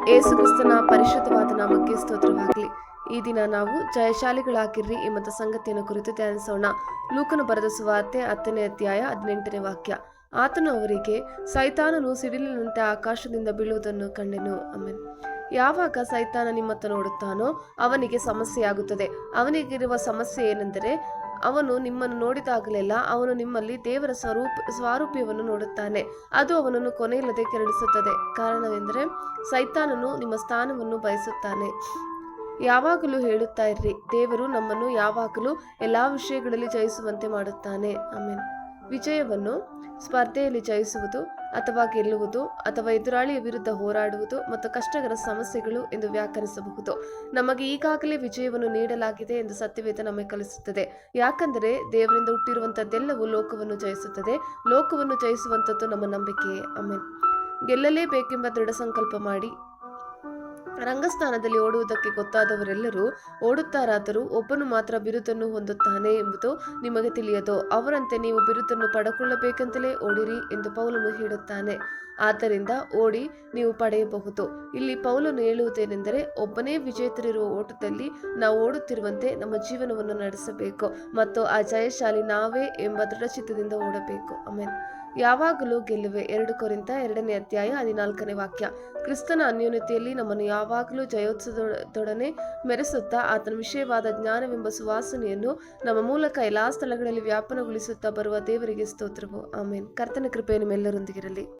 ಏಸು ಕ್ರಿಸ್ತನ ಪರಿಶುದ್ಧವಾದ ನಾಮಕ್ಕೆ ಸ್ತೋತ್ರವಾಗಲಿ. ಈ ದಿನ ನಾವು ಜಯಶಾಲಿಗಳಾಗಿರ್ರಿ ಎಂಬ ಸಂಗತಿಯನ್ನು ಕುರಿತು ಧ್ಯಾನಿಸೋಣ. ಲೂಕನು ಬರೆದ ಸುವಾರ್ತೆ 10ನೇ ಅಧ್ಯಾಯ 18ನೇ ವಾಕ್ಯ. ಆತನು ಅವರಿಗೆ, ಸೈತಾನನು ಸಿಡಿಲಿನಂತೆ ಆಕಾಶದಿಂದ ಬೀಳುವುದನ್ನು ಕಂಡೆನು. ಆಮೆನ್. ಯಾವಾಗ ಸೈತಾನ ನಿಮ್ಮತ್ತ ನೋಡುತ್ತಾನೋ ಅವನಿಗೆ ಸಮಸ್ಯೆಯಾಗುತ್ತದೆ. ಅವನಿಗಿರುವ ಸಮಸ್ಯೆ ಏನೆಂದರೆ, ಅವನು ನಿಮ್ಮನ್ನು ನೋಡಿದಾಗಲೆಲ್ಲ ಅವನು ನಿಮ್ಮಲ್ಲಿ ದೇವರ ಸ್ವಾರೂಪ್ಯವನ್ನು ನೋಡುತ್ತಾನೆ. ಅದು ಅವನನ್ನು ಕೊನೆಯಿಲ್ಲದೆ ಕೆರಳಿಸುತ್ತದೆ. ಕಾರಣವೆಂದರೆ ಸೈತಾನನು ನಿಮ್ಮ ಸ್ಥಾನವನ್ನು ಬಯಸುತ್ತಾನೆ. ಯಾವಾಗಲೂ ಹೇಳುತ್ತಾ ಇರ್ರಿ, ದೇವರು ನಮ್ಮನ್ನು ಯಾವಾಗಲೂ ಎಲ್ಲಾ ವಿಷಯಗಳಲ್ಲಿ ಜಯಿಸುವಂತೆ ಮಾಡುತ್ತಾನೆ. ಆಮೇಲೆ ವಿಜಯವನ್ನು ಸ್ಪರ್ಧೆಯಲ್ಲಿ ಜಯಿಸುವುದು ಅಥವಾ ಗೆಲ್ಲುವುದು ಅಥವಾ ಎದುರಾಳಿಯ ವಿರುದ್ಧ ಹೋರಾಡುವುದು ಮತ್ತು ಕಷ್ಟಕರ ಸಮಸ್ಯೆಗಳು ಎಂದು ವ್ಯಾಖ್ಯಾನಿಸಬಹುದು. ನಮಗೆ ಈಗಾಗಲೇ ವಿಜಯವನ್ನು ನೀಡಲಾಗಿದೆ ಎಂದು ಸತ್ಯವೇದ ನಮಗೆ ಕಲಿಸುತ್ತದೆ. ಯಾಕಂದರೆ ದೇವರಿಂದ ಹುಟ್ಟಿರುವಂತದ್ದೆಲ್ಲವೂ ಲೋಕವನ್ನು ಜಯಿಸುತ್ತದೆ. ಲೋಕವನ್ನು ಜಯಿಸುವಂಥದ್ದು ನಮ್ಮ ನಂಬಿಕೆಯೇ. ಆಮೇಲೆ ಗೆಲ್ಲಲೇಬೇಕೆಂಬ ದೃಢ ಸಂಕಲ್ಪ ಮಾಡಿ ರಂಗಸ್ಥಾನದಲ್ಲಿ ಓಡುವುದಕ್ಕೆ ಗೊತ್ತಾದವರೆಲ್ಲರೂ ಓಡುತ್ತಾರಾದರೂ ಒಬ್ಬನು ಮಾತ್ರ ಬಿರುದನ್ನು ಹೊಂದುತ್ತಾನೆ ಎಂಬುದು ನಿಮಗೆ ತಿಳಿಯದು. ಅವರಂತೆ ನೀವು ಬಿರುದನ್ನು ಪಡೆದುಕೊಳ್ಳಬೇಕೆಂತಲೇ ಓಡಿರಿ ಎಂದು ಪೌಲನು ಹೇಳುತ್ತಾನೆ. ಆದ್ದರಿಂದ ಓಡಿ ನೀವು ಪಡೆಯಬಹುದು. ಇಲ್ಲಿ ಪೌಲನು ಹೇಳುವುದೇನೆಂದರೆ, ಒಬ್ಬನೇ ವಿಜೇತರಿರುವ ಓಟದಲ್ಲಿ ನಾವು ಓಡುತ್ತಿರುವಂತೆ ನಮ್ಮ ಜೀವನವನ್ನು ನಡೆಸಬೇಕು ಮತ್ತು ಆ ಜಯಶಾಲಿ ನಾವೇ ಎಂಬ ದೃಢಚಿತ್ತದಿಂದ ಓಡಬೇಕು. ಆಮೇಲೆ ಯಾವಾಗಲೂ ಗೆಲ್ಲುವೆ. 2 ಕೊರಿಂಥ 2ನೇ ಅಧ್ಯಾಯ 14ನೇ ವಾಕ್ಯ. ಕ್ರಿಸ್ತನ ಅನ್ಯೋನ್ಯತೆಯಲ್ಲಿ ನಮ್ಮನ್ನು ಯಾವಾಗಲೂ ಜಯೋತ್ಸವದೊಡನೆ ಮೆರೆಸುತ್ತಾ ಆತನ ವಿಷಯವಾದ ಜ್ಞಾನವೆಂಬ ಸುವಾಸನೆಯನ್ನು ನಮ್ಮ ಮೂಲಕ ಎಲ್ಲಾ ಸ್ಥಳಗಳಲ್ಲಿ ವ್ಯಾಪನಗೊಳಿಸುತ್ತಾ ಬರುವ ದೇವರಿಗೆ ಸ್ತೋತ್ರವು. ಆಮೇನ್. ಕರ್ತನ ಕೃಪೆ ನಿಮ್ಮೆಲ್ಲರೊಂದಿಗಿರಲಿ.